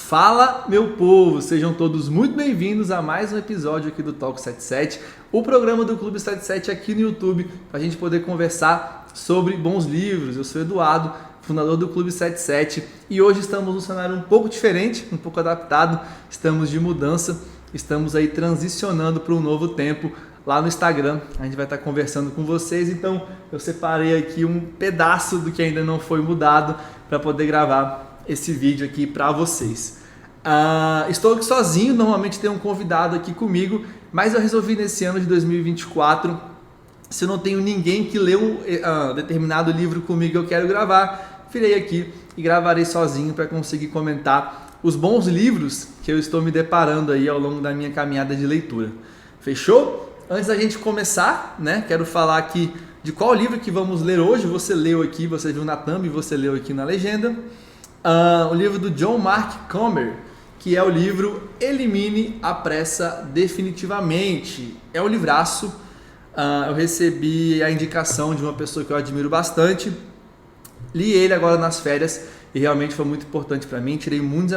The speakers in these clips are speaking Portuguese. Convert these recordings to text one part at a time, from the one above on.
Fala, meu povo! Sejam todos muito bem-vindos a mais um episódio aqui do Talk 77, o programa do Clube 77 aqui no YouTube, para a gente poder conversar sobre bons livros. Eu sou Eduardo, fundador do Clube 77, e hoje estamos num cenário um pouco diferente, um pouco adaptado, estamos de mudança, estamos aí transicionando para um novo tempo. Lá no Instagram, a gente vai estar conversando com vocês, então eu separei aqui um pedaço do que ainda não foi mudado para poder gravar esse vídeo aqui para vocês. Estou aqui sozinho, normalmente tem um convidado aqui comigo, mas eu resolvi nesse ano de 2024, se eu não tenho ninguém que lê um determinado livro comigo eu quero gravar, virei aqui e gravarei sozinho para conseguir comentar os bons livros que eu estou me deparando aí ao longo da minha caminhada de leitura. Fechou? Antes da gente começar, né, quero falar aqui de qual livro que vamos ler hoje. Você leu aqui, você viu na thumb, você leu aqui na legenda. O livro do John Mark Comer, que é o livro Elimine a Pressa Definitivamente. É um livraço. Eu recebi a indicação de uma pessoa que eu admiro bastante. Li ele agora nas férias e realmente foi muito importante para mim. Tirei muitos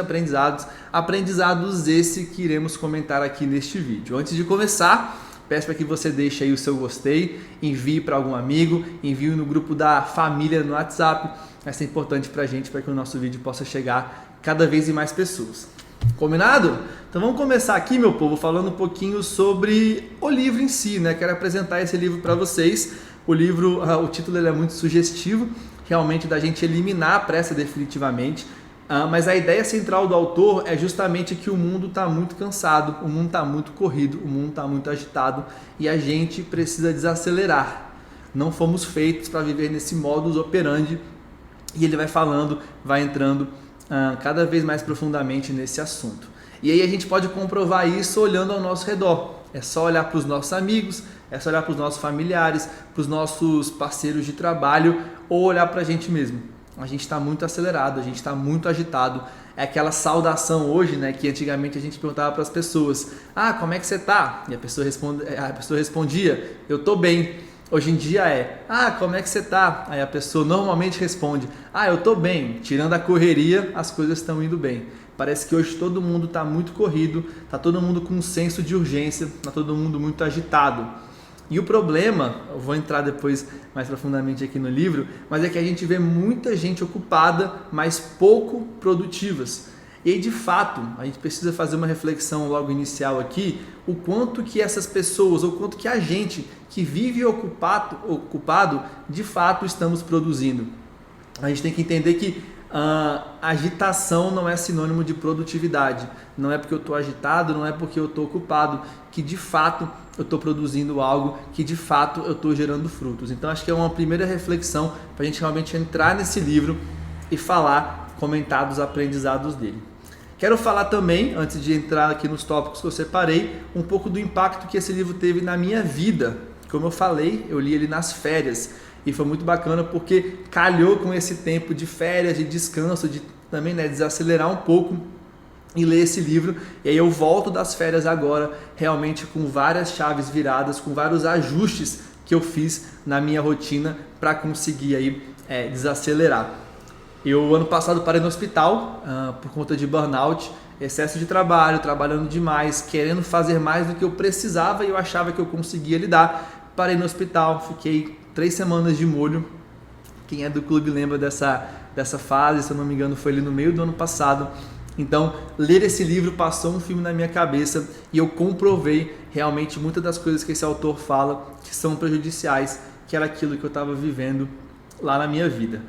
aprendizados esse que iremos comentar aqui neste vídeo. Antes de começar, peço para que você deixe aí o seu gostei, envie para algum amigo, envie no grupo da família no WhatsApp. Isso é importante para a gente, para que o nosso vídeo possa chegar cada vez em mais pessoas. Combinado? Então vamos começar aqui, meu povo, falando um pouquinho sobre o livro em si, né? Quero apresentar esse livro para vocês. O livro, o título ele é muito sugestivo, realmente da gente eliminar a pressa definitivamente. Mas a ideia central do autor é justamente que o mundo está muito cansado, o mundo está muito corrido, o mundo está muito agitado e a gente precisa desacelerar. Não fomos feitos para viver nesse modus operandi, e ele vai falando, vai entrando cada vez mais profundamente nesse assunto. E aí a gente pode comprovar isso olhando ao nosso redor. É só olhar para os nossos amigos, é só olhar para os nossos familiares, para os nossos parceiros de trabalho ou olhar para a gente mesmo. A gente está muito acelerado, a gente está muito agitado. É aquela saudação hoje, né, que antigamente a gente perguntava para as pessoas: como é que você está? E a pessoa respondia: eu estou bem. Hoje em dia como é que você está? Aí a pessoa normalmente responde: eu estou bem. Tirando a correria, as coisas estão indo bem. Parece que hoje todo mundo está muito corrido, está todo mundo com um senso de urgência, está todo mundo muito agitado. E o problema, eu vou entrar depois mais profundamente aqui no livro, mas é que a gente vê muita gente ocupada, mas pouco produtivas. E aí, de fato, a gente precisa fazer uma reflexão logo inicial aqui, o quanto que essas pessoas, ou quanto que a gente que vive ocupado, de fato estamos produzindo. A gente tem que entender que agitação não é sinônimo de produtividade. Não é porque eu estou agitado, não é porque eu estou ocupado, que de fato eu estou produzindo algo, que de fato eu estou gerando frutos. Então acho que é uma primeira reflexão para a gente realmente entrar nesse livro e comentar dos aprendizados dele. Quero falar também, antes de entrar aqui nos tópicos que eu separei, um pouco do impacto que esse livro teve na minha vida. Como eu falei, eu li ele nas férias e foi muito bacana porque calhou com esse tempo de férias, de descanso, de também desacelerar um pouco e ler esse livro. E aí eu volto das férias agora realmente com várias chaves viradas, com vários ajustes que eu fiz na minha rotina para conseguir aí desacelerar. Eu ano passado parei no hospital por conta de burnout, excesso de trabalho, trabalhando demais, querendo fazer mais do que eu precisava e eu achava que eu conseguia lidar. Parei no hospital, fiquei 3 semanas de molho. Quem é do clube lembra dessa fase, se eu não me engano foi ali no meio do ano passado. Então, ler esse livro passou um filme na minha cabeça e eu comprovei realmente muitas das coisas que esse autor fala que são prejudiciais, que era aquilo que eu estava vivendo lá na minha vida.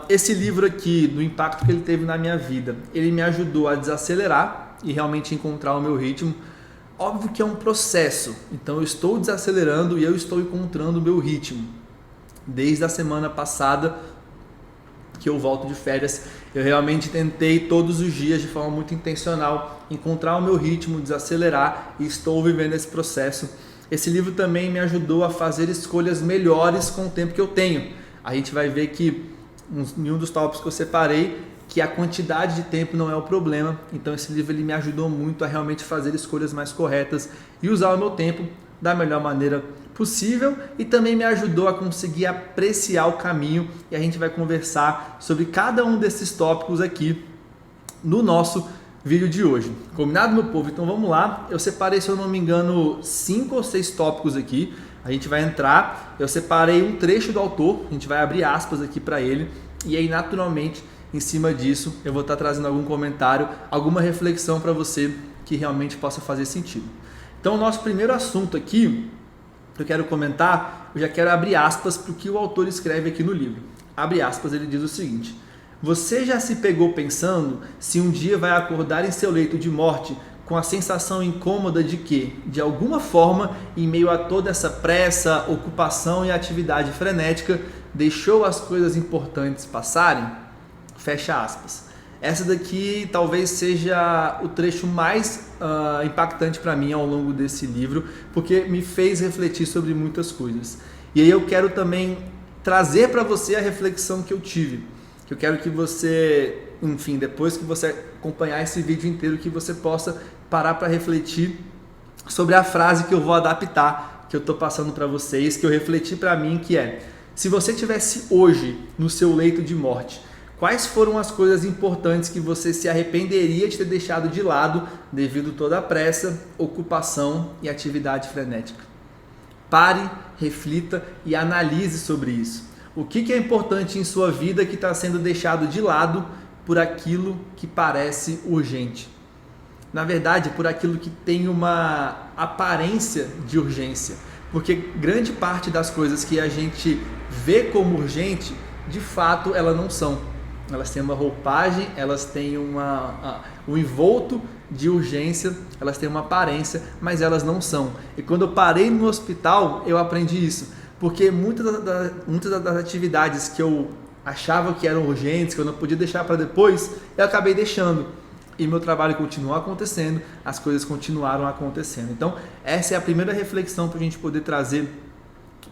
Esse livro aqui, do impacto que ele teve na minha vida, ele me ajudou a desacelerar e realmente encontrar o meu ritmo. Óbvio que é um processo, então eu estou desacelerando e eu estou encontrando o meu ritmo. Desde a semana passada que eu volto de férias, eu realmente tentei todos os dias de forma muito intencional encontrar o meu ritmo, desacelerar e estou vivendo esse processo. Esse livro também me ajudou a fazer escolhas melhores com o tempo que eu tenho. A gente vai ver que em um dos tópicos que eu separei, que a quantidade de tempo não é o problema. Então esse livro ele me ajudou muito a realmente fazer escolhas mais corretas e usar o meu tempo da melhor maneira possível, e também me ajudou a conseguir apreciar o caminho, e a gente vai conversar sobre cada um desses tópicos aqui no nosso vídeo de hoje. Combinado, meu povo? Então vamos lá. Eu separei, se eu não me engano, 5 ou 6 tópicos aqui. A gente vai entrar, eu separei um trecho do autor, a gente vai abrir aspas aqui para ele, e aí naturalmente, em cima disso, eu vou estar trazendo algum comentário, alguma reflexão para você que realmente possa fazer sentido. Então o nosso primeiro assunto aqui, que eu quero comentar, eu já quero abrir aspas para o que o autor escreve aqui no livro. Abre aspas, ele diz o seguinte: você já se pegou pensando se um dia vai acordar em seu leito de morte com a sensação incômoda de que, de alguma forma, em meio a toda essa pressa, ocupação e atividade frenética, deixou as coisas importantes passarem? Fecha aspas. Essa daqui talvez seja o trecho mais impactante para mim ao longo desse livro, porque me fez refletir sobre muitas coisas. E aí eu quero também trazer para você a reflexão que eu tive. Eu quero que você, enfim, depois que você acompanhar esse vídeo inteiro, que você possa parar para refletir sobre a frase que eu vou adaptar, que eu estou passando para vocês, que eu refleti para mim, que é: se você tivesse hoje no seu leito de morte, quais foram as coisas importantes que você se arrependeria de ter deixado de lado devido a toda a pressa, ocupação e atividade frenética? Pare, reflita e analise sobre isso. O que é importante em sua vida que está sendo deixado de lado por aquilo que parece urgente? Na verdade, por aquilo que tem uma aparência de urgência. Porque grande parte das coisas que a gente vê como urgente, de fato, elas não são. Elas têm uma roupagem, elas têm um envolto de urgência, elas têm uma aparência, mas elas não são. E quando eu parei no hospital, eu aprendi isso. Porque muitas das atividades que eu achava que eram urgentes, que eu não podia deixar para depois, eu acabei deixando. E meu trabalho continuou acontecendo, as coisas continuaram acontecendo. Então, essa é a primeira reflexão para a gente poder trazer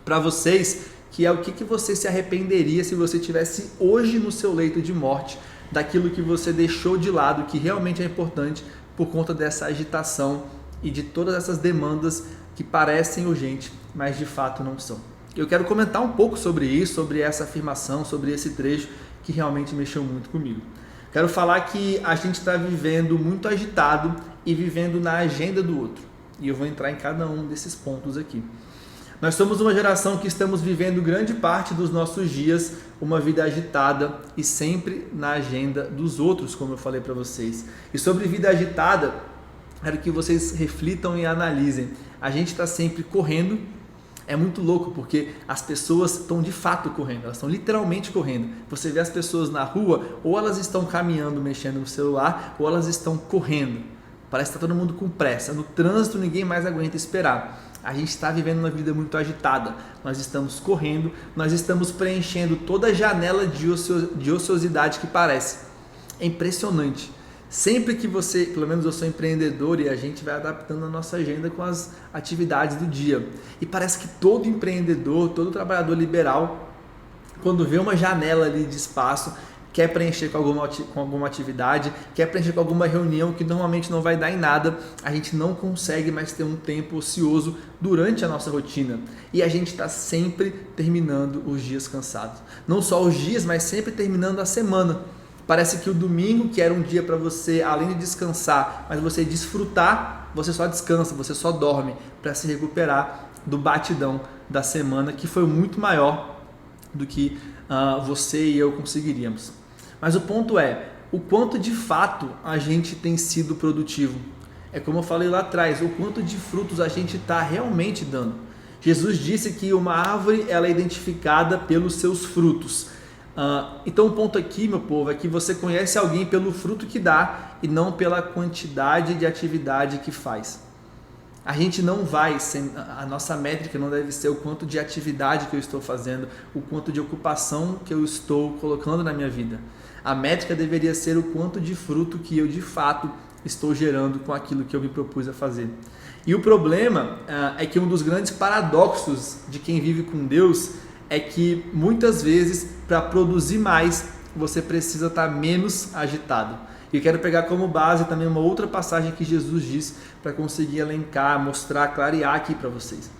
para vocês, que é o que você se arrependeria se você tivesse hoje no seu leito de morte, daquilo que você deixou de lado, que realmente é importante por conta dessa agitação e de todas essas demandas que parecem urgentes, mas de fato não são. Eu quero comentar um pouco sobre isso, sobre essa afirmação, sobre esse trecho que realmente mexeu muito comigo. Quero falar que a gente está vivendo muito agitado e vivendo na agenda do outro. E eu vou entrar em cada um desses pontos aqui. Nós somos uma geração que estamos vivendo grande parte dos nossos dias uma vida agitada e sempre na agenda dos outros, como eu falei para vocês. E sobre vida agitada, quero que vocês reflitam e analisem. A gente está sempre correndo. É muito louco porque as pessoas estão de fato correndo, elas estão literalmente correndo. Você vê as pessoas na rua, ou elas estão caminhando, mexendo no celular, ou elas estão correndo. Parece que está todo mundo com pressa. No trânsito ninguém mais aguenta esperar. A gente está vivendo uma vida muito agitada. Nós estamos correndo, nós estamos preenchendo toda a janela de ociosidade que parece. É impressionante. Sempre que você, pelo menos eu sou empreendedor e a gente vai adaptando a nossa agenda com as atividades do dia. E parece que todo empreendedor, todo trabalhador liberal, quando vê uma janela ali de espaço, quer preencher com alguma atividade, quer preencher com alguma reunião que normalmente não vai dar em nada, a gente não consegue mais ter um tempo ocioso durante a nossa rotina. E a gente está sempre terminando os dias cansados. Não só os dias, mas sempre terminando a semana. Parece que o domingo, que era um dia para você, além de descansar, mas você desfrutar, você só descansa, você só dorme para se recuperar do batidão da semana, que foi muito maior do que você e eu conseguiríamos. Mas o ponto é, o quanto de fato a gente tem sido produtivo. É como eu falei lá atrás, o quanto de frutos a gente está realmente dando. Jesus disse que uma árvore ela é identificada pelos seus frutos. Então o ponto aqui, meu povo, é que você conhece alguém pelo fruto que dá e não pela quantidade de atividade que faz. A gente não vai, a nossa métrica não deve ser o quanto de atividade que eu estou fazendo, o quanto de ocupação que eu estou colocando na minha vida. A métrica deveria ser o quanto de fruto que eu de fato estou gerando com aquilo que eu me propus a fazer. E o problema é que um dos grandes paradoxos de quem vive com Deus é que muitas vezes para produzir mais você precisa estar menos agitado. E eu quero pegar como base também uma outra passagem que Jesus diz para conseguir elencar, mostrar, clarear aqui para vocês.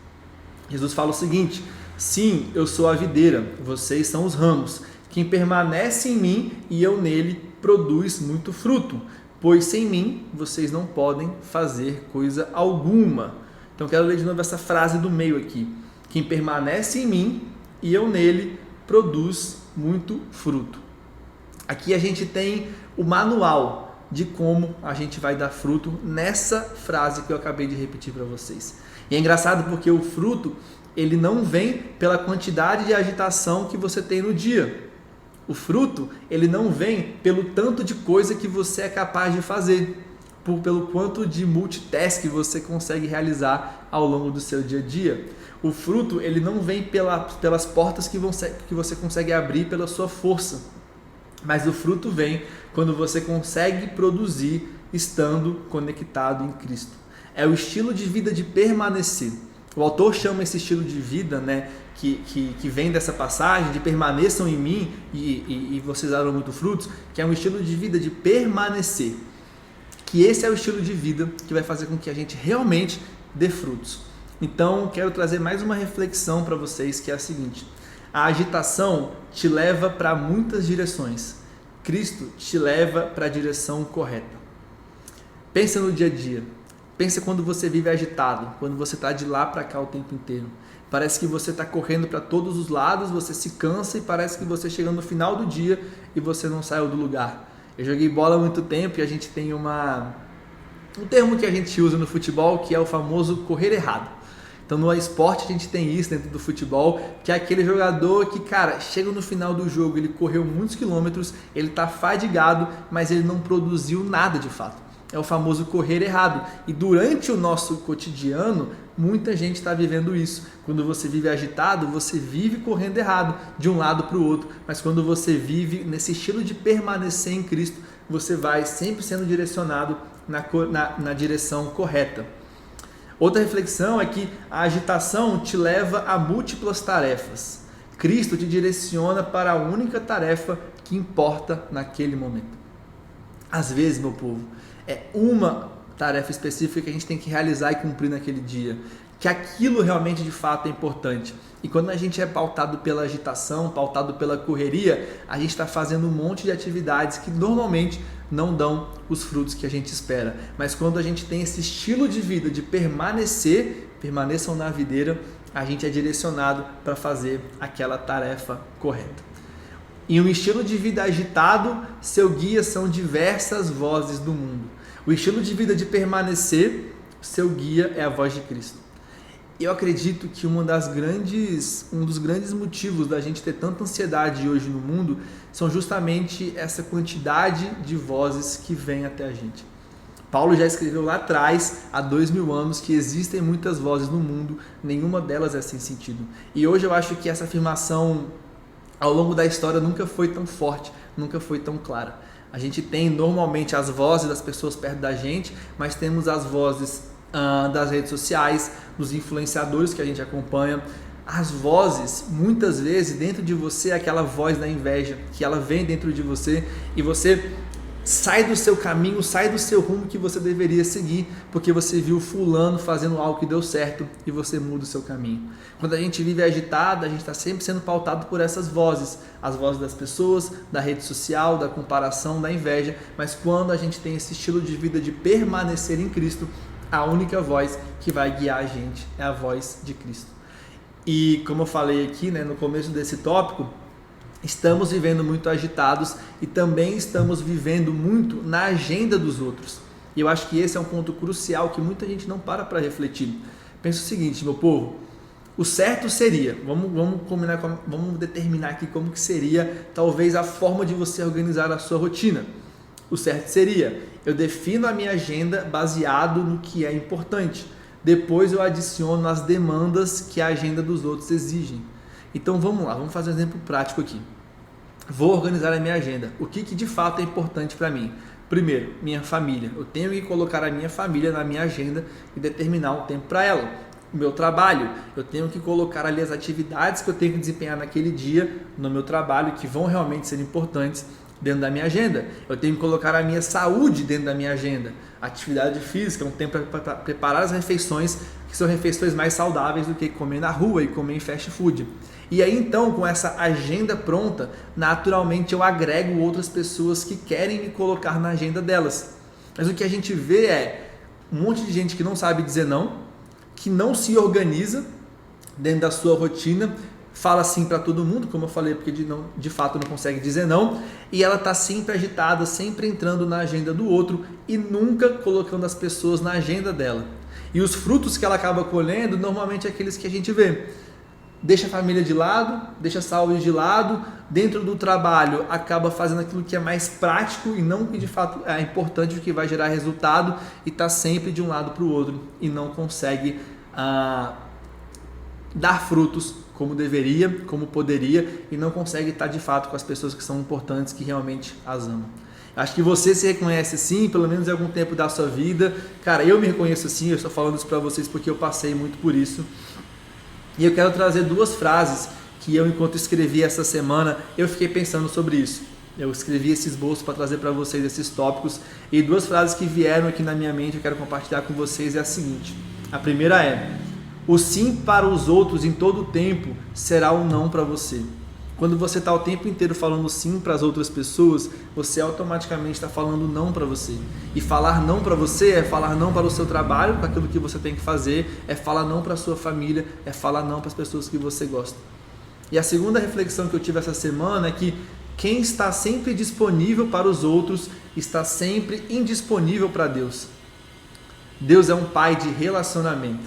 Jesus fala o seguinte: sim, eu sou a videira, vocês são os ramos. Quem permanece em mim e eu nele produz muito fruto, pois sem mim vocês não podem fazer coisa alguma. Então quero ler de novo essa frase do meio aqui. Quem permanece em mim e eu nele produz muito fruto. Aqui a gente tem o manual de como a gente vai dar fruto nessa frase que eu acabei de repetir para vocês. E é engraçado porque o fruto, ele não vem pela quantidade de agitação que você tem no dia. O fruto, ele não vem pelo tanto de coisa que você é capaz de fazer, pelo quanto de multitask você consegue realizar ao longo do seu dia a dia. O fruto, ele não vem pelas portas que você consegue abrir pela sua força, mas o fruto vem quando você consegue produzir estando conectado em Cristo. É o estilo de vida de permanecer. O autor chama esse estilo de vida, que vem dessa passagem, de permaneçam em mim e vocês darão muito frutos, que é um estilo de vida de permanecer. Que esse é o estilo de vida que vai fazer com que a gente realmente dê frutos. Então, quero trazer mais uma reflexão para vocês, que é a seguinte: a agitação te leva para muitas direções. Cristo te leva para a direção correta. Pensa no dia a dia. Pensa quando você vive agitado, quando você está de lá para cá o tempo inteiro. Parece que você está correndo para todos os lados, você se cansa e parece que você chega no final do dia e você não saiu do lugar. Eu joguei bola há muito tempo e a gente tem um termo que a gente usa no futebol, que é o famoso correr errado. Então no esporte a gente tem isso dentro do futebol, que é aquele jogador que, cara, chega no final do jogo, ele correu muitos quilômetros, ele está fadigado, mas ele não produziu nada de fato. É o famoso correr errado. E durante o nosso cotidiano, muita gente está vivendo isso. Quando você vive agitado, você vive correndo errado, de um lado para o outro. Mas quando você vive nesse estilo de permanecer em Cristo, você vai sempre sendo direcionado na direção correta. Outra reflexão é que a agitação te leva a múltiplas tarefas. Cristo te direciona para a única tarefa que importa naquele momento. Às vezes, meu povo, é uma tarefa específica que a gente tem que realizar e cumprir naquele dia, que aquilo realmente de fato é importante. E quando a gente é pautado pela agitação, pautado pela correria, a gente está fazendo um monte de atividades que normalmente não dão os frutos que a gente espera. Mas quando a gente tem esse estilo de vida de permaneçam na videira, a gente é direcionado para fazer aquela tarefa correta. Em um estilo de vida agitado, seu guia são diversas vozes do mundo. O estilo de vida de permanecer, seu guia é a voz de Cristo. Eu acredito que um dos grandes motivos da gente ter tanta ansiedade hoje no mundo são justamente essa quantidade de vozes que vem até a gente. Paulo já escreveu lá atrás, há 2000 anos, que existem muitas vozes no mundo, nenhuma delas é sem sentido. E hoje eu acho que essa afirmação ao longo da história nunca foi tão forte, nunca foi tão clara. A gente tem normalmente as vozes das pessoas perto da gente, mas temos as vozes das redes sociais, dos influenciadores que a gente acompanha. As vozes, muitas vezes, dentro de você, é aquela voz da inveja, que ela vem dentro de você e você sai do seu caminho, sai do seu rumo que você deveria seguir, porque você viu fulano fazendo algo que deu certo e você muda o seu caminho. Quando a gente vive agitado, a gente está sempre sendo pautado por essas vozes, as vozes das pessoas, da rede social, da comparação, da inveja, mas quando a gente tem esse estilo de vida de permanecer em Cristo, a única voz que vai guiar a gente é a voz de Cristo. E como eu falei aqui, no começo desse tópico, estamos vivendo muito agitados e também estamos vivendo muito na agenda dos outros. E eu acho que esse é um ponto crucial que muita gente não para refletir. Pensa o seguinte, meu povo, o certo seria, vamos determinar aqui como que seria talvez a forma de você organizar a sua rotina. O certo seria, eu defino a minha agenda baseado no que é importante. Depois eu adiciono as demandas que a agenda dos outros exigem. Então vamos lá, vamos fazer um exemplo prático aqui. Vou organizar a minha agenda. O que de fato é importante para mim? Primeiro, minha família. Eu tenho que colocar a minha família na minha agenda e determinar um tempo para ela. O meu trabalho, eu tenho que colocar ali as atividades que eu tenho que desempenhar naquele dia no meu trabalho, que vão realmente ser importantes dentro da minha agenda. Eu tenho que colocar a minha saúde dentro da minha agenda. Atividade física, um tempo para preparar as refeições, que são refeições mais saudáveis do que comer na rua e comer em fast food. E aí então, com essa agenda pronta, naturalmente eu agrego outras pessoas que querem me colocar na agenda delas. Mas o que a gente vê é um monte de gente que não sabe dizer não, que não se organiza dentro da sua rotina, fala sim para todo mundo, como eu falei, porque de fato não consegue dizer não, e ela está sempre agitada, sempre entrando na agenda do outro e nunca colocando as pessoas na agenda dela. E os frutos que ela acaba colhendo, normalmente é aqueles que a gente vê. Deixa a família de lado, deixa a saúde de lado, dentro do trabalho acaba fazendo aquilo que é mais prático e não que de fato é importante, o que vai gerar resultado, e está sempre de um lado para o outro e não consegue dar frutos como deveria, como poderia, e não consegue estar de fato com as pessoas que são importantes, que realmente as amam. Acho que você se reconhece sim, pelo menos em algum tempo da sua vida. Cara, eu me reconheço assim, eu estou falando isso para vocês porque eu passei muito por isso. E eu quero trazer duas frases que eu, enquanto escrevi essa semana, eu fiquei pensando sobre isso. Eu escrevi esse esboço para trazer para vocês esses tópicos, e duas frases que vieram aqui na minha mente eu quero compartilhar com vocês é a seguinte. A primeira é: o sim para os outros em todo o tempo será um não para você. Quando você está o tempo inteiro falando sim para as outras pessoas, você automaticamente está falando não para você. E falar não para você é falar não para o seu trabalho, para aquilo que você tem que fazer, é falar não para a sua família, é falar não para as pessoas que você gosta. E a segunda reflexão que eu tive essa semana é que quem está sempre disponível para os outros está sempre indisponível para Deus. Deus é um pai de relacionamento.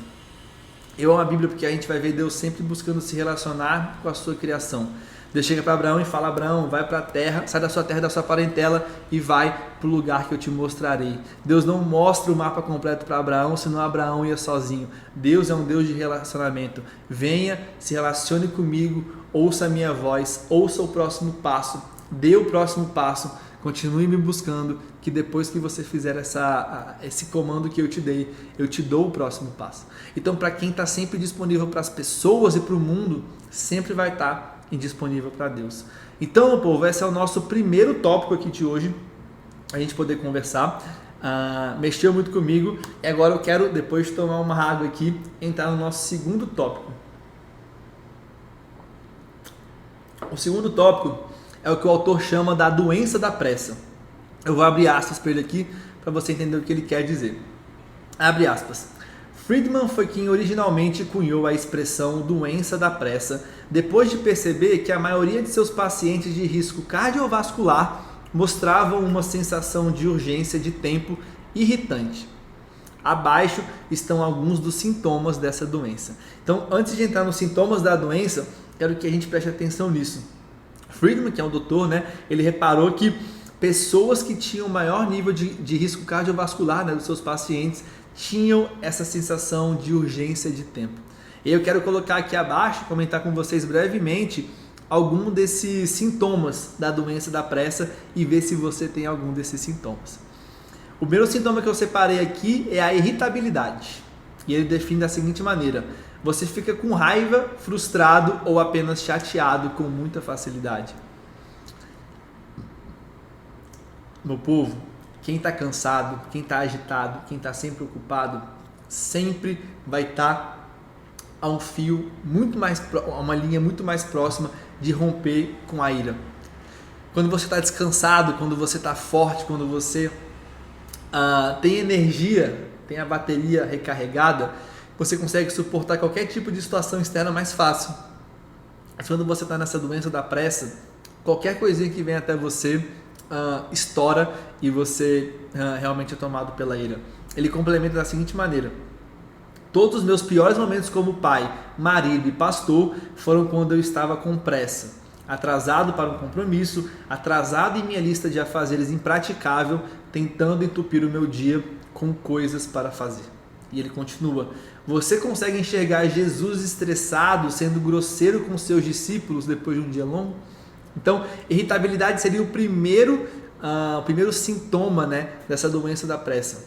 Eu amo a Bíblia porque a gente vai ver Deus sempre buscando se relacionar com a sua criação. Deus chega para Abraão e fala: Abraão, vai para a terra, sai da sua terra, da sua parentela e vai para o lugar que eu te mostrarei. Deus não mostra o mapa completo para Abraão, senão Abraão ia sozinho. Deus é um Deus de relacionamento. Venha, se relacione comigo, ouça a minha voz, ouça o próximo passo, dê o próximo passo, continue me buscando, que depois que você fizer esse comando que eu te dei, eu te dou o próximo passo. Então, para quem está sempre disponível para as pessoas e para o mundo, sempre vai estar indisponível para Deus. Então, meu povo, esse é o nosso primeiro tópico aqui de hoje, a gente poder conversar. Mexeu muito comigo, e agora eu quero, depois de tomar uma água aqui, entrar no nosso segundo tópico. O segundo tópico é o que o autor chama da doença da pressa. Eu vou abrir aspas para ele aqui, para você entender o que ele quer dizer. Abre aspas. Friedman foi quem originalmente cunhou a expressão doença da pressa, depois de perceber que a maioria de seus pacientes de risco cardiovascular mostravam uma sensação de urgência de tempo irritante. Abaixo estão alguns dos sintomas dessa doença. Então, antes de entrar nos sintomas da doença, quero que a gente preste atenção nisso. Friedman, que é um doutor, ele reparou que pessoas que tinham maior nível de risco cardiovascular, dos seus pacientes, tinham essa sensação de urgência de tempo. E eu quero colocar aqui abaixo, comentar com vocês brevemente algum desses sintomas da doença da pressa e ver se você tem algum desses sintomas. O primeiro sintoma que eu separei aqui é a irritabilidade. E ele define da seguinte maneira: você fica com raiva, frustrado ou apenas chateado com muita facilidade. Meu povo, quem está cansado, quem está agitado, quem está sempre ocupado, sempre vai estar a um fio muito mais, a uma linha muito mais próxima de romper com a ira. Quando você está descansado, quando você está forte, quando você tem energia, tem a bateria recarregada, você consegue suportar qualquer tipo de situação externa mais fácil. Mas quando você está nessa doença da pressa, qualquer coisinha que vem até você estoura e você realmente é tomado pela ira. Ele complementa da seguinte maneira: todos os meus piores momentos como pai, marido e pastor foram quando eu estava com pressa, atrasado para um compromisso, atrasado em minha lista de afazeres impraticável, tentando entupir o meu dia com coisas para fazer. E ele continua: você consegue enxergar Jesus estressado, sendo grosseiro com seus discípulos depois de um dia longo? Então, irritabilidade seria o primeiro sintoma, dessa doença da pressa.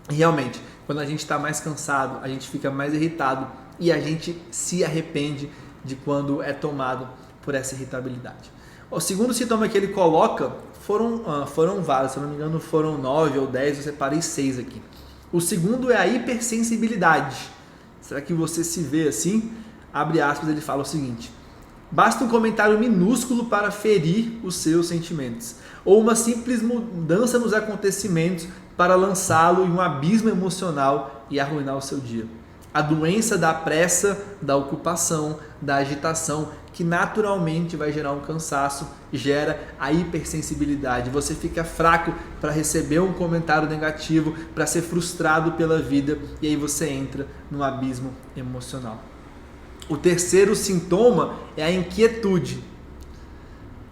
E realmente, quando a gente está mais cansado, a gente fica mais irritado e a gente se arrepende de quando é tomado por essa irritabilidade. O segundo sintoma que ele coloca foram vários, se eu não me engano foram 9 ou 10, eu separei 6 aqui. O segundo é a hipersensibilidade. Será que você se vê assim? Abre aspas, ele fala o seguinte: Basta um comentário minúsculo para ferir os seus sentimentos, ou uma simples mudança nos acontecimentos para lançá-lo em um abismo emocional e arruinar o seu dia. A doença da pressa, da ocupação, da agitação, que naturalmente vai gerar um cansaço, gera a hipersensibilidade. Você fica fraco para receber um comentário negativo, para ser frustrado pela vida, e aí você entra num abismo emocional. O terceiro sintoma é a inquietude.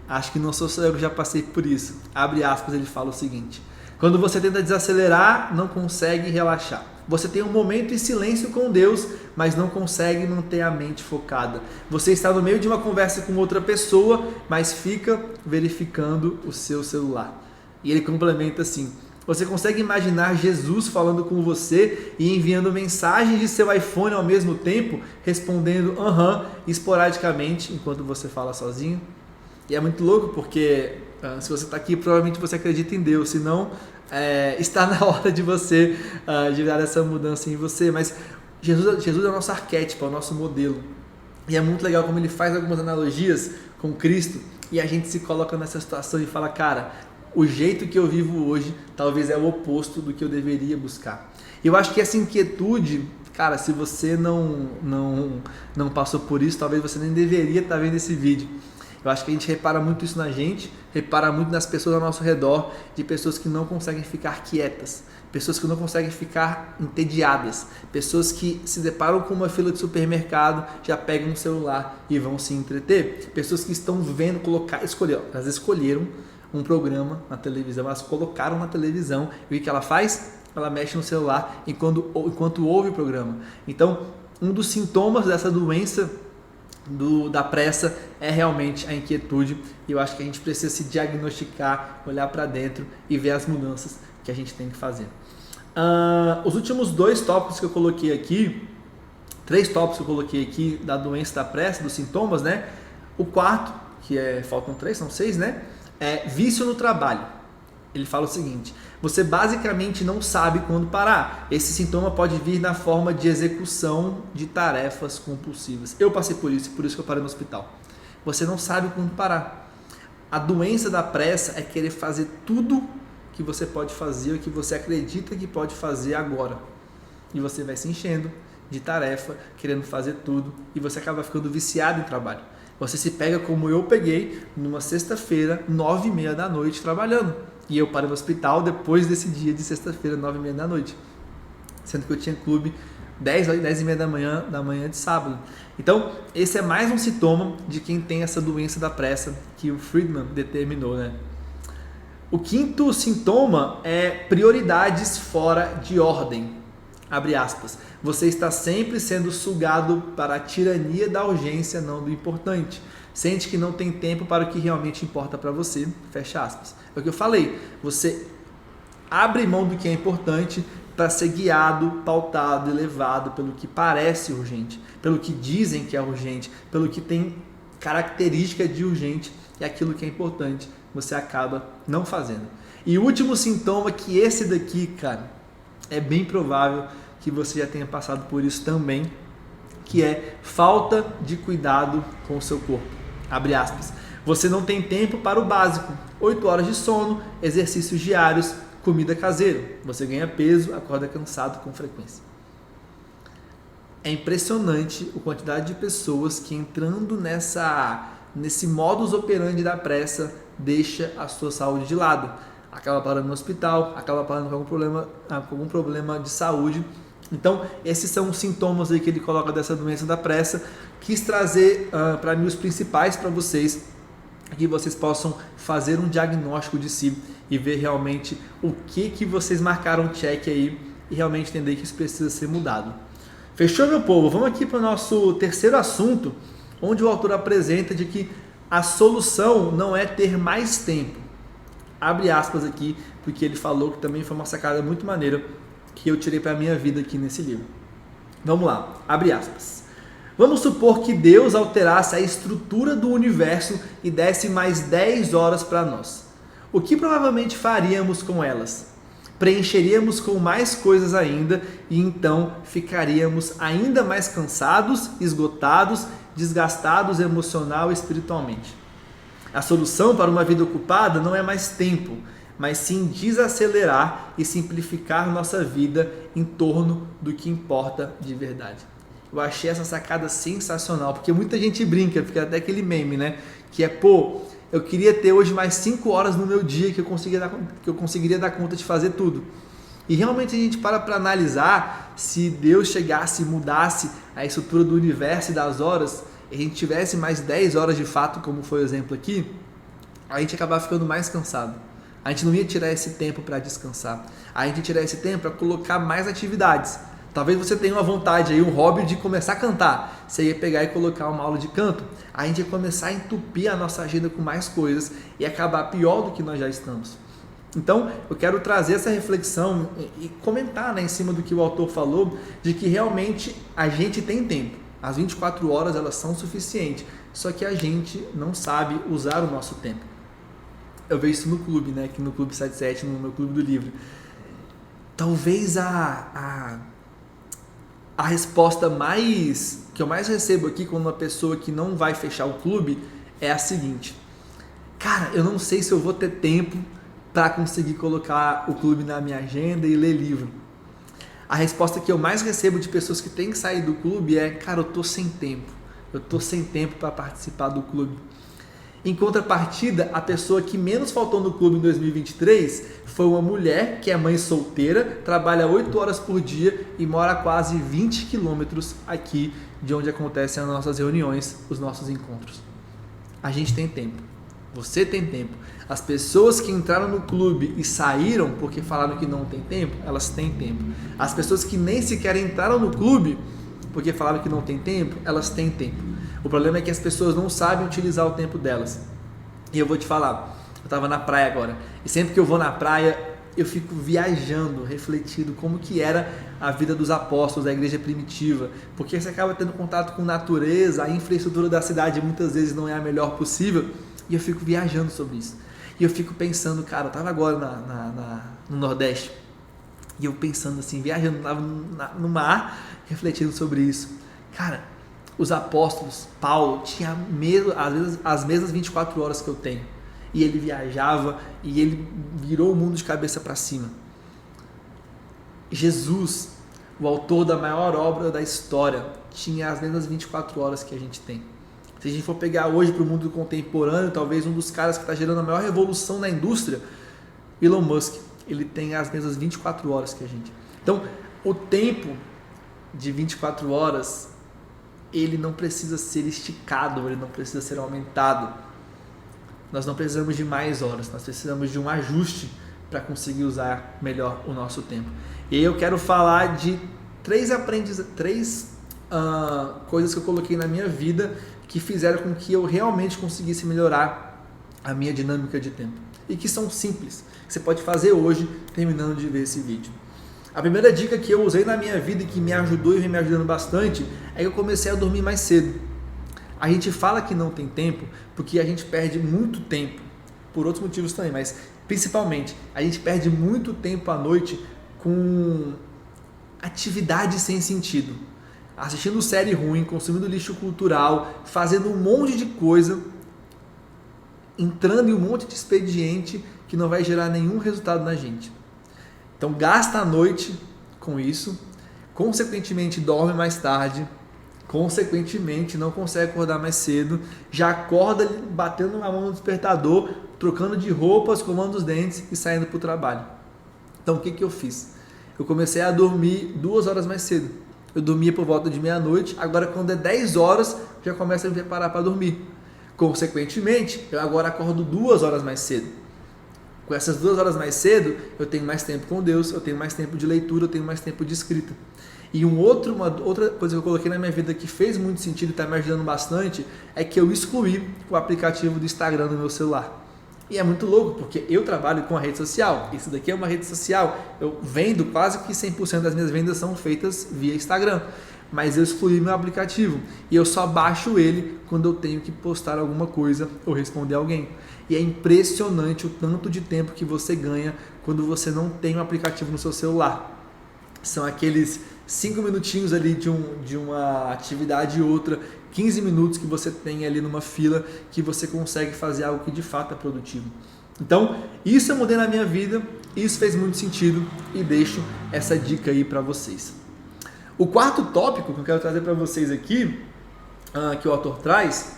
Acho que não sou só eu que já passei por isso. Abre aspas, ele fala o seguinte: quando você tenta desacelerar, não consegue relaxar. Você tem um momento em silêncio com Deus, mas não consegue manter a mente focada. Você está no meio de uma conversa com outra pessoa, mas fica verificando o seu celular. E ele complementa assim: você consegue imaginar Jesus falando com você e enviando mensagens de seu iPhone ao mesmo tempo, respondendo aham, esporadicamente, enquanto você fala sozinho? E é muito louco porque se você está aqui, provavelmente você acredita em Deus, senão está na hora de você gerar essa mudança em você. Mas Jesus é o nosso arquétipo, é o nosso modelo. E é muito legal como ele faz algumas analogias com Cristo e a gente se coloca nessa situação e fala, cara, o jeito que eu vivo hoje talvez é o oposto do que eu deveria buscar. Eu acho que essa inquietude, cara, se você não passou por isso, talvez você nem deveria estar vendo esse vídeo. Eu acho que a gente repara muito isso na gente, repara muito nas pessoas ao nosso redor, de pessoas que não conseguem ficar quietas, pessoas que não conseguem ficar entediadas, pessoas que se deparam com uma fila de supermercado, já pegam um celular e vão se entreter, pessoas que estão vendo, elas escolheram um programa na televisão, elas colocaram na televisão e o que ela faz? Ela mexe no celular enquanto ouve o programa. Então, um dos sintomas dessa doença da pressa é realmente a inquietude, e eu acho que a gente precisa se diagnosticar, olhar para dentro e ver as mudanças que a gente tem que fazer. Os últimos 2 tópicos que eu coloquei aqui, 3 tópicos que eu coloquei aqui da doença da pressa, dos sintomas, né? O quarto, faltam 3, são 6, né? É vício no trabalho. Ele fala o seguinte: você basicamente não sabe quando parar. Esse sintoma pode vir na forma de execução de tarefas compulsivas. Eu passei por isso que eu parei no hospital. Você não sabe quando parar. A doença da pressa é querer fazer tudo que você pode fazer, ou que você acredita que pode fazer agora. E você vai se enchendo de tarefa, querendo fazer tudo, e você acaba ficando viciado em trabalho. Você se pega como eu peguei numa sexta-feira, 9h30 da noite, trabalhando. E eu parei no hospital depois desse dia de sexta-feira, 9h30 da noite. Sendo que eu tinha clube 10h30 da manhã de sábado. Então, esse é mais um sintoma de quem tem essa doença da pressa que o Friedman determinou, né? O quinto sintoma é prioridades fora de ordem. Abre aspas. Você está sempre sendo sugado para a tirania da urgência, não do importante. Sente que não tem tempo para o que realmente importa para você. Fecha aspas. É o que eu falei. Você abre mão do que é importante para ser guiado, pautado e levado pelo que parece urgente, pelo que dizem que é urgente, pelo que tem característica de urgente, e aquilo que é importante você acaba não fazendo. E o último sintoma, que esse daqui, cara, é bem provável que você já tenha passado por isso também, que é falta de cuidado com o seu corpo. Abre aspas. Você não tem tempo para o básico. 8 horas de sono, exercícios diários, comida caseira. Você ganha peso, acorda cansado com frequência. É impressionante a quantidade de pessoas que entrando nesse modus operandi da pressa deixa a sua saúde de lado. Acaba parando no hospital, acaba parando com algum problema de saúde. Então, esses são os sintomas aí que ele coloca dessa doença da pressa. Quis trazer para mim os principais para vocês, que vocês possam fazer um diagnóstico de si e ver realmente o que vocês marcaram check aí e realmente entender que isso precisa ser mudado. Fechou, meu povo? Vamos aqui para o nosso terceiro assunto, onde o autor apresenta de que a solução não é ter mais tempo. Abre aspas aqui, porque ele falou que também foi uma sacada muito maneira que eu tirei para a minha vida aqui nesse livro. Vamos lá, abre aspas. Vamos supor que Deus alterasse a estrutura do universo e desse mais 10 horas para nós. O que provavelmente faríamos com elas? Preencheríamos com mais coisas ainda e então ficaríamos ainda mais cansados, esgotados desgastados emocional e espiritualmente. A solução para uma vida ocupada não é mais tempo, mas sim desacelerar e simplificar nossa vida em torno do que importa de verdade. Eu achei essa sacada sensacional, porque muita gente brinca, fica até aquele meme, né? Que é, eu queria ter hoje mais 5 horas no meu dia que eu conseguiria dar conta de fazer tudo. E realmente a gente para analisar, se Deus chegasse e mudasse a estrutura do universo e das horas, e a gente tivesse mais 10 horas de fato, como foi o exemplo aqui, a gente ia acabar ficando mais cansado. A gente não ia tirar esse tempo para descansar. A gente ia tirar esse tempo para colocar mais atividades. Talvez você tenha uma vontade aí, um hobby de começar a cantar. Você ia pegar e colocar uma aula de canto. A gente ia começar a entupir a nossa agenda com mais coisas e acabar pior do que nós já estamos. Então, eu quero trazer essa reflexão e comentar, né, em cima do que o autor falou, de que realmente a gente tem tempo. As 24 horas elas são suficientes, só que a gente não sabe usar o nosso tempo. Eu vejo isso no clube, né, aqui no Clube 77, no meu clube do livro. Talvez a resposta que eu mais recebo aqui quando uma pessoa que não vai fechar o clube é a seguinte: cara, eu não sei se eu vou ter tempo para conseguir colocar o clube na minha agenda e ler livro. A resposta que eu mais recebo de pessoas que têm que sair do clube é: cara, eu tô sem tempo. Eu tô sem tempo para participar do clube. Em contrapartida, a pessoa que menos faltou no clube em 2023 foi uma mulher que é mãe solteira, trabalha 8 horas por dia e mora a quase 20 quilômetros aqui de onde acontecem as nossas reuniões, os nossos encontros. A gente tem tempo. Você tem tempo. As pessoas que entraram no clube e saíram porque falaram que não tem tempo, elas têm tempo. As pessoas que nem sequer entraram no clube porque falaram que não tem tempo, elas têm tempo. O problema é que as pessoas não sabem utilizar o tempo delas. E eu vou te falar, eu estava na praia agora, e sempre que eu vou na praia, eu fico viajando, refletindo como que era a vida dos apóstolos, da igreja primitiva, porque você acaba tendo contato com natureza, a infraestrutura da cidade muitas vezes não é a melhor possível, e eu fico viajando sobre isso. E eu fico pensando, cara, eu estava agora no Nordeste, e eu pensando assim, viajando, estava no mar, refletindo sobre isso. Cara, os apóstolos, Paulo, tinha às vezes as mesmas 24 horas que eu tenho. E ele viajava e ele virou o mundo de cabeça para cima. Jesus, o autor da maior obra da história, tinha as mesmas 24 horas que a gente tem. Se a gente for pegar hoje para o mundo contemporâneo, talvez um dos caras que está gerando a maior revolução na indústria, Elon Musk, ele tem as mesmas 24 horas que a gente. Então, o tempo de 24 horas, ele não precisa ser esticado, ele não precisa ser aumentado. Nós não precisamos de mais horas, nós precisamos de um ajuste para conseguir usar melhor o nosso tempo. E aí eu quero falar de três coisas que eu coloquei na minha vida que fizeram com que eu realmente conseguisse melhorar a minha dinâmica de tempo. E que são simples, que você pode fazer hoje, terminando de ver esse vídeo. A primeira dica que eu usei na minha vida e que me ajudou e vem me ajudando bastante é que eu comecei a dormir mais cedo. A gente fala que não tem tempo porque a gente perde muito tempo, por outros motivos também, mas principalmente a gente perde muito tempo à noite com atividades sem sentido. Assistindo série ruim, consumindo lixo cultural, fazendo um monte de coisa, entrando em um monte de expediente que não vai gerar nenhum resultado na gente. Então gasta a noite com isso, consequentemente dorme mais tarde, consequentemente não consegue acordar mais cedo, já acorda batendo na mão no despertador, trocando de roupa, escovando os dentes e saindo para o trabalho. Então o que eu fiz? Eu comecei a dormir 2 horas mais cedo. Eu dormia por volta de meia-noite, agora quando é 10 horas já começo a me preparar para dormir. Consequentemente, eu agora acordo 2 horas mais cedo. Com essas 2 horas mais cedo, eu tenho mais tempo com Deus, eu tenho mais tempo de leitura, eu tenho mais tempo de escrita. E uma outra coisa que eu coloquei na minha vida que fez muito sentido e está me ajudando bastante é que eu excluí o aplicativo do Instagram no meu celular. E é muito louco, porque eu trabalho com a rede social. Isso daqui é uma rede social. Eu vendo, quase que 100% das minhas vendas são feitas via Instagram. Mas eu excluí meu aplicativo. E eu só baixo ele quando eu tenho que postar alguma coisa ou responder alguém. E é impressionante o tanto de tempo que você ganha quando você não tem um aplicativo no seu celular. São aqueles 5 minutinhos ali de uma atividade e outra, 15 minutos que você tem ali numa fila, que você consegue fazer algo que de fato é produtivo. Então, isso eu mudei na minha vida, isso fez muito sentido e deixo essa dica aí para vocês. O quarto tópico que eu quero trazer para vocês aqui, que o autor traz,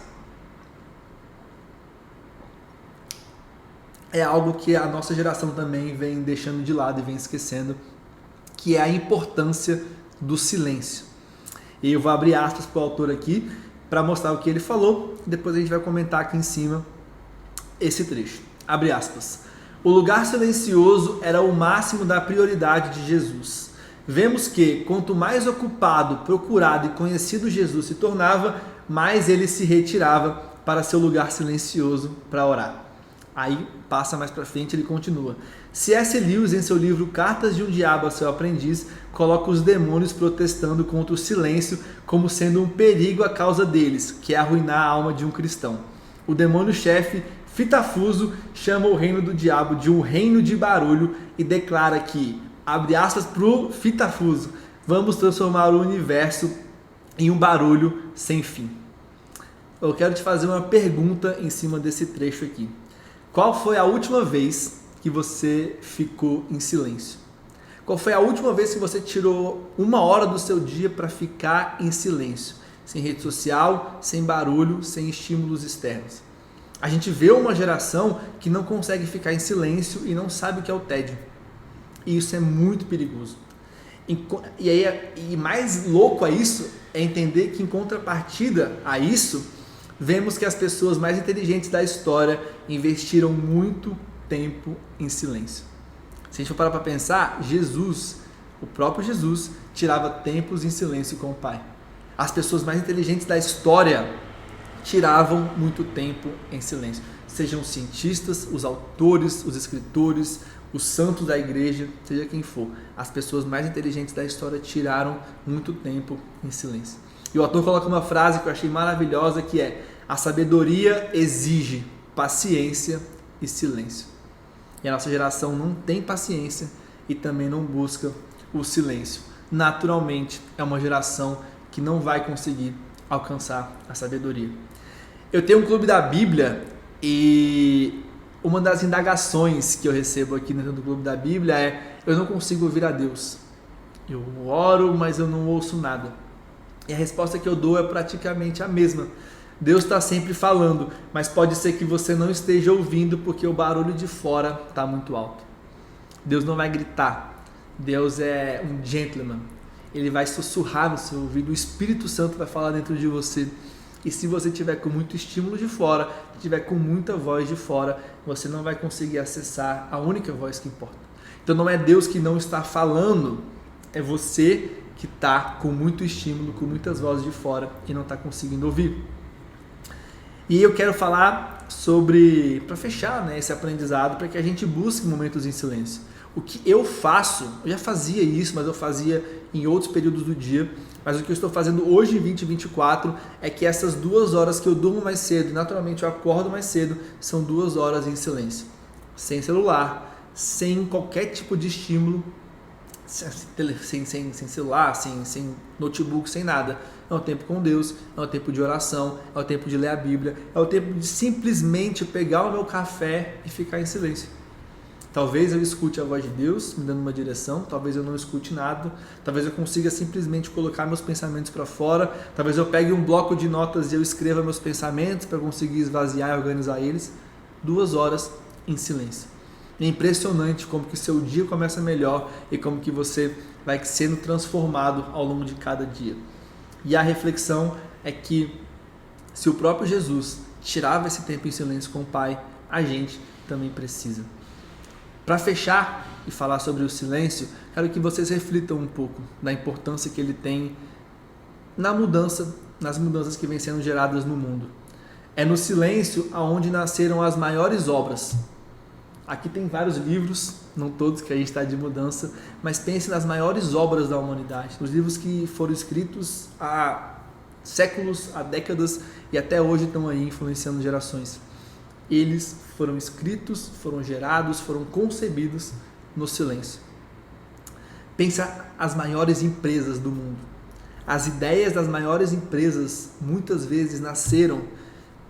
é algo que a nossa geração também vem deixando de lado e vem esquecendo, que é a importância do silêncio. E eu vou abrir aspas para o autor aqui, para mostrar o que ele falou, depois a gente vai comentar aqui em cima esse trecho. Abre aspas. O lugar silencioso era o máximo da prioridade de Jesus. Vemos que, quanto mais ocupado, procurado e conhecido Jesus se tornava, mais ele se retirava para seu lugar silencioso para orar. Aí, passa mais para frente, ele continua. C.S. Lewis, em seu livro Cartas de um Diabo a seu Aprendiz, coloca os demônios protestando contra o silêncio como sendo um perigo à causa deles, que é arruinar a alma de um cristão. O demônio-chefe, Fitafuso, chama o reino do diabo de um reino de barulho e declara que, abre aspas para o Fitafuso, vamos transformar o universo em um barulho sem fim. Eu quero te fazer uma pergunta em cima desse trecho aqui. Qual foi a última vez que você ficou em silêncio? Qual foi a última vez que você tirou 1 hora do seu dia para ficar em silêncio? Sem rede social, sem barulho, sem estímulos externos. A gente vê uma geração que não consegue ficar em silêncio e não sabe o que é o tédio. E isso é muito perigoso. E mais louco a isso é entender que, em contrapartida a isso, vemos que as pessoas mais inteligentes da história investiram muito tempo em silêncio. Se a gente for parar para pensar, Jesus, o próprio Jesus, tirava tempos em silêncio com o Pai. As pessoas mais inteligentes da história tiravam muito tempo em silêncio. Sejam os cientistas, os autores, os escritores, os santos da igreja, seja quem for. As pessoas mais inteligentes da história tiraram muito tempo em silêncio. E o autor coloca uma frase que eu achei maravilhosa, que é: a sabedoria exige paciência e silêncio. E a nossa geração não tem paciência e também não busca o silêncio. Naturalmente, é uma geração que não vai conseguir alcançar a sabedoria. Eu tenho um clube da Bíblia e uma das indagações que eu recebo aqui dentro do clube da Bíblia é: eu não consigo ouvir a Deus. Eu oro, mas eu não ouço nada. E a resposta que eu dou é praticamente a mesma. Deus está sempre falando, mas pode ser que você não esteja ouvindo porque o barulho de fora está muito alto. Deus não vai gritar. Deus é um gentleman. Ele vai sussurrar no seu ouvido. O Espírito Santo vai falar dentro de você. E se você tiver com muito estímulo de fora, tiver com muita voz de fora, você não vai conseguir acessar a única voz que importa. Então não é Deus que não está falando, é você que está com muito estímulo, com muitas vozes de fora e não está conseguindo ouvir. E eu quero falar sobre, para fechar, esse aprendizado, para que a gente busque momentos em silêncio. O que eu faço, eu já fazia isso, mas eu fazia em outros períodos do dia, mas o que eu estou fazendo hoje em 2024 é que essas 2 horas que eu durmo mais cedo e naturalmente eu acordo mais cedo, são 2 horas em silêncio. Sem celular, sem qualquer tipo de estímulo, sem celular, sem notebook, sem nada. É um tempo com Deus, é um tempo de oração, é o tempo de ler a Bíblia, é o tempo de simplesmente pegar o meu café e ficar em silêncio. Talvez eu escute a voz de Deus me dando uma direção, talvez eu não escute nada, talvez eu consiga simplesmente colocar meus pensamentos para fora, talvez eu pegue um bloco de notas e eu escreva meus pensamentos para conseguir esvaziar e organizar eles. 2 horas em silêncio. É impressionante como que seu dia começa melhor e como que você vai sendo transformado ao longo de cada dia. E a reflexão é que se o próprio Jesus tirava esse tempo em silêncio com o Pai, a gente também precisa. Para fechar e falar sobre o silêncio, quero que vocês reflitam um pouco da importância que ele tem nas mudanças que vêm sendo geradas no mundo. É no silêncio aonde nasceram as maiores obras. Aqui tem vários livros, não todos que a gente está de mudança, mas pense nas maiores obras da humanidade, nos livros que foram escritos há séculos, há décadas e até hoje estão aí influenciando gerações. Eles foram escritos, foram gerados, foram concebidos no silêncio. Pensa as maiores empresas do mundo. As ideias das maiores empresas muitas vezes nasceram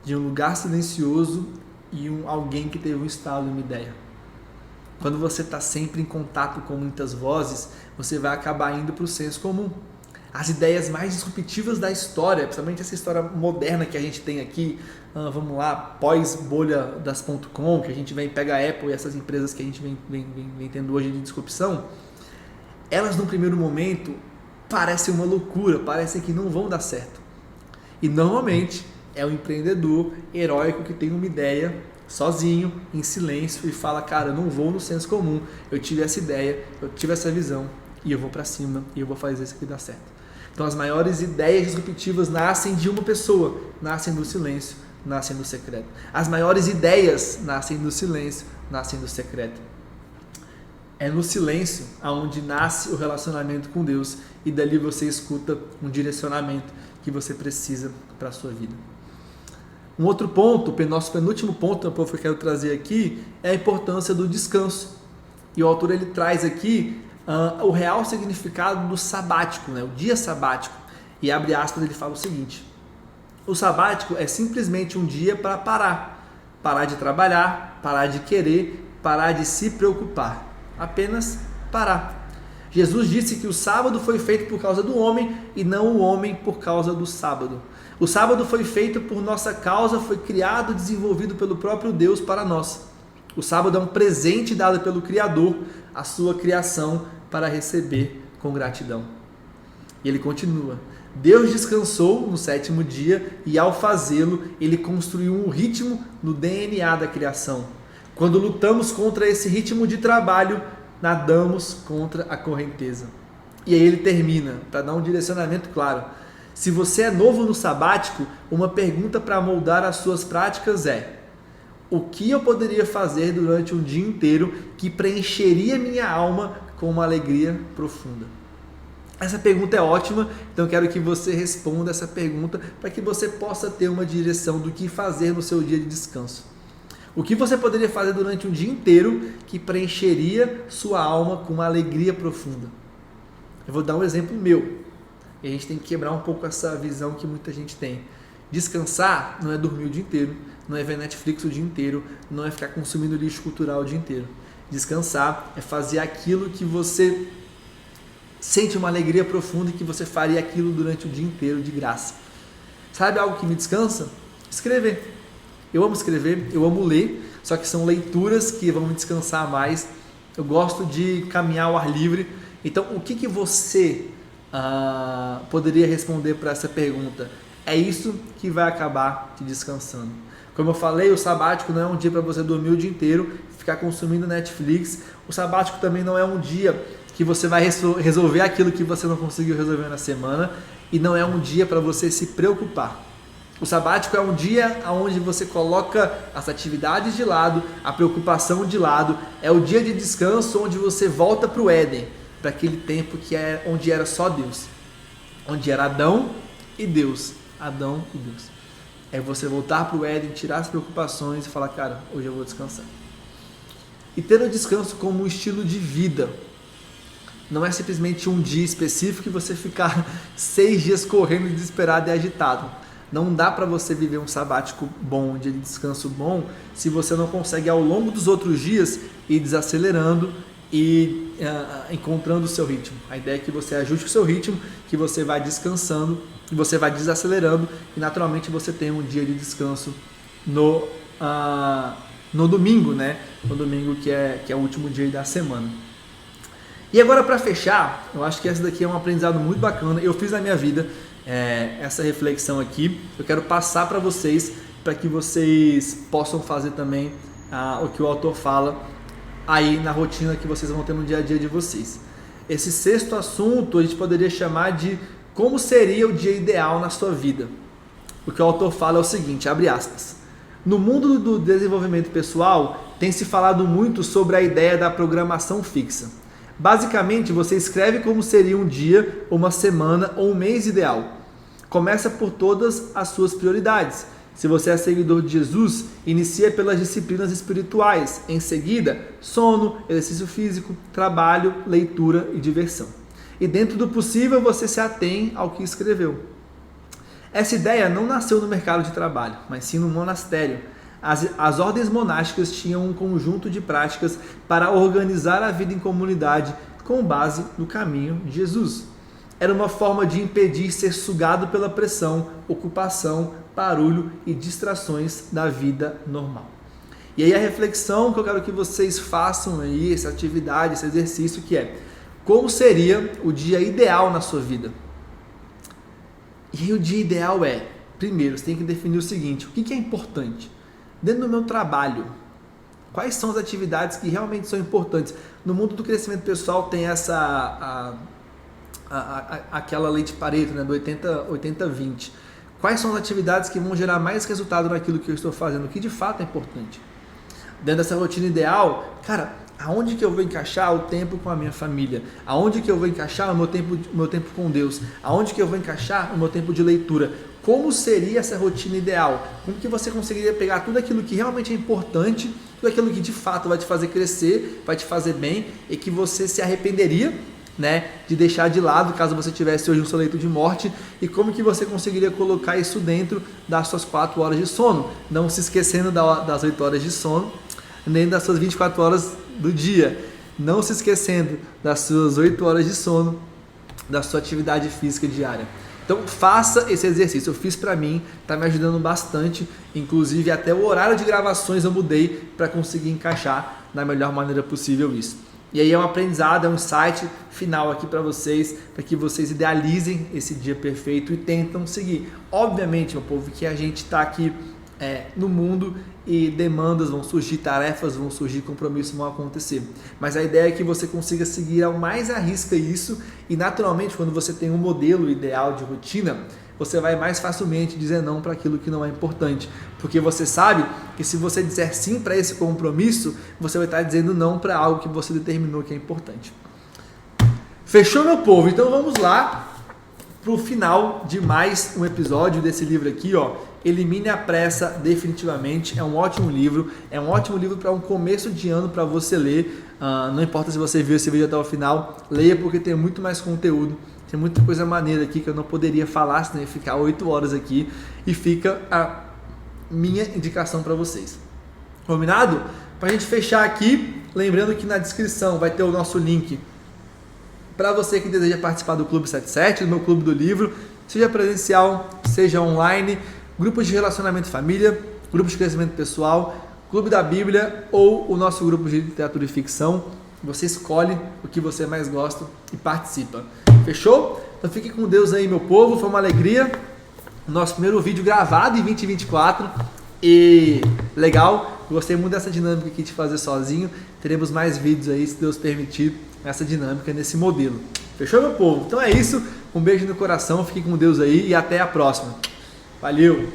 de um lugar silencioso e alguém que teve um estalo, uma ideia. Quando você está sempre em contato com muitas vozes, você vai acabar indo para o senso comum. As ideias mais disruptivas da história, principalmente essa história moderna que a gente tem aqui, vamos lá, pós-bolha das .com, que a gente pega a Apple e essas empresas que a gente vem tendo hoje de disrupção, elas num primeiro momento parecem uma loucura, parecem que não vão dar certo. E normalmente é o empreendedor heróico que tem uma ideia sozinho, em silêncio, e fala, cara, eu não vou no senso comum, eu tive essa ideia, eu tive essa visão, e eu vou para cima, e eu vou fazer isso aqui dar certo. Então as maiores ideias disruptivas nascem de uma pessoa, nascem do silêncio, nascem do secreto. As maiores ideias nascem do silêncio, nascem do secreto. É no silêncio aonde nasce o relacionamento com Deus, e dali você escuta um direcionamento que você precisa para a sua vida. Um outro ponto, nosso penúltimo ponto que eu quero trazer aqui, é a importância do descanso. E o autor ele traz aqui o real significado do sabático, né? O dia sabático. E abre aspas, ele fala o seguinte: o sabático é simplesmente um dia para parar de trabalhar, parar de querer, parar de se preocupar, apenas parar. Jesus disse que o sábado foi feito por causa do homem e não o homem por causa do sábado. O sábado foi feito por nossa causa, foi criado, desenvolvido pelo próprio Deus para nós. O sábado é um presente dado pelo Criador, a sua criação, para receber com gratidão. E ele continua: Deus descansou no sétimo dia e ao fazê-lo, ele construiu um ritmo no DNA da criação. Quando lutamos contra esse ritmo de trabalho, nadamos contra a correnteza. E aí ele termina, para dar um direcionamento claro. Se você é novo no sabático, uma pergunta para moldar as suas práticas é: o que eu poderia fazer durante um dia inteiro que preencheria minha alma com uma alegria profunda? Essa pergunta é ótima, então quero que você responda essa pergunta para que você possa ter uma direção do que fazer no seu dia de descanso. O que você poderia fazer durante um dia inteiro que preencheria sua alma com uma alegria profunda? Eu vou dar um exemplo meu. E a gente tem que quebrar um pouco essa visão que muita gente tem. Descansar não é dormir o dia inteiro, não é ver Netflix o dia inteiro, não é ficar consumindo lixo cultural o dia inteiro. Descansar é fazer aquilo que você sente uma alegria profunda e que você faria aquilo durante o dia inteiro de graça. Sabe algo que me descansa? Escrever. Eu amo escrever, eu amo ler, só que são leituras que vão me descansar mais. Eu gosto de caminhar ao ar livre. Então, o que você poderia responder para essa pergunta? É isso que vai acabar te descansando. Como eu falei, o sabático não é um dia para você dormir o dia inteiro, ficar consumindo Netflix. O sabático também não é um dia que você vai resolver aquilo que você não conseguiu resolver na semana, e não é um dia para você se preocupar. O sabático é um dia onde você coloca as atividades de lado, a preocupação de lado. É o dia de descanso onde você volta para o Éden, para aquele tempo onde era só Deus, onde era Adão e Deus. Adão e Deus. É você voltar para o Éden, tirar as preocupações e falar, cara, hoje eu vou descansar. E ter o descanso como um estilo de vida. Não é simplesmente um dia específico e você ficar 6 dias correndo desesperado e agitado. Não dá para você viver um sabático bom, um dia de descanso bom, se você não consegue ao longo dos outros dias ir desacelerando e encontrando o seu ritmo. A ideia é que você ajuste o seu ritmo, que você vai descansando, e você vai desacelerando e naturalmente você tem um dia de descanso no domingo, né? No domingo que é o último dia da semana. E agora, para fechar, eu acho que essa daqui é um aprendizado muito bacana. Eu fiz na minha vida essa reflexão aqui. Eu quero passar para vocês, para que vocês possam fazer também o que o autor fala aí na rotina que vocês vão ter no dia a dia de vocês. Esse sexto assunto a gente poderia chamar de como seria o dia ideal na sua vida. O que o autor fala é o seguinte, abre aspas: no mundo do desenvolvimento pessoal, tem se falado muito sobre a ideia da programação fixa. Basicamente, você escreve como seria um dia, uma semana ou um mês ideal. Começa por todas as suas prioridades. Se você é seguidor de Jesus, inicia pelas disciplinas espirituais. Em seguida, sono, exercício físico, trabalho, leitura e diversão. E dentro do possível, você se atém ao que escreveu. Essa ideia não nasceu no mercado de trabalho, mas sim no monastério. As ordens monásticas tinham um conjunto de práticas para organizar a vida em comunidade com base no caminho de Jesus. Era uma forma de impedir ser sugado pela pressão, ocupação, barulho e distrações da vida normal. E aí a reflexão que eu quero que vocês façam aí, essa atividade, esse exercício, que é: como seria o dia ideal na sua vida? E aí o dia ideal é, primeiro, você tem que definir o seguinte: o que é importante? Dentro do meu trabalho, quais são as atividades que realmente são importantes? No mundo do crescimento pessoal tem aquela lei de Pareto, né, do 80-20. Quais são as atividades que vão gerar mais resultado naquilo que eu estou fazendo? O que de fato é importante? Dentro dessa rotina ideal, cara, aonde que eu vou encaixar o tempo com a minha família? Aonde que eu vou encaixar o meu tempo com Deus? Aonde que eu vou encaixar o meu tempo de leitura? Como seria essa rotina ideal? Como que você conseguiria pegar tudo aquilo que realmente é importante, tudo aquilo que de fato vai te fazer crescer, vai te fazer bem e que você se arrependeria, né, de deixar de lado caso você tivesse hoje um seu leito de morte, e como que você conseguiria colocar isso dentro das suas 4 horas de sono, não se esquecendo das 8 horas de sono, nem das suas 24 horas do dia, não se esquecendo das suas 8 horas de sono, da sua atividade física diária. Então faça esse exercício, eu fiz para mim, está me ajudando bastante, inclusive até o horário de gravações eu mudei para conseguir encaixar da melhor maneira possível isso. E aí é um aprendizado, é um insight final aqui para vocês, para que vocês idealizem esse dia perfeito e tentam seguir. Obviamente, meu povo, que a gente está aqui no mundo e demandas vão surgir, tarefas vão surgir, compromissos vão acontecer. Mas a ideia é que você consiga seguir ao mais à risca isso, e naturalmente quando você tem um modelo ideal de rotina, você vai mais facilmente dizer não para aquilo que não é importante, porque você sabe que se você disser sim para esse compromisso, você vai estar dizendo não para algo que você determinou que é importante. Fechou, meu povo? Então vamos lá para o final de mais um episódio desse livro aqui, ó. Elimine a Pressa, definitivamente. É um ótimo livro para um começo de ano para você ler. Não importa se você viu esse vídeo até o final, leia, porque tem muito mais conteúdo. Tem muita coisa maneira aqui que eu não poderia falar, senão ia ficar 8 horas aqui. E fica a minha indicação para vocês. Combinado? Para a gente fechar aqui, lembrando que na descrição vai ter o nosso link para você que deseja participar do Clube 77, do meu Clube do Livro, seja presencial, seja online, grupos de relacionamento família, grupos de crescimento pessoal, Clube da Bíblia ou o nosso grupo de literatura e ficção. Você escolhe o que você mais gosta e participa. Fechou? Então fique com Deus aí, meu povo. Foi uma alegria. Nosso primeiro vídeo gravado em 2024. E legal, gostei muito dessa dinâmica aqui de fazer sozinho. Teremos mais vídeos aí, se Deus permitir, essa dinâmica nesse modelo. Fechou, meu povo? Então é isso. Um beijo no coração, fique com Deus aí e até a próxima. Valeu!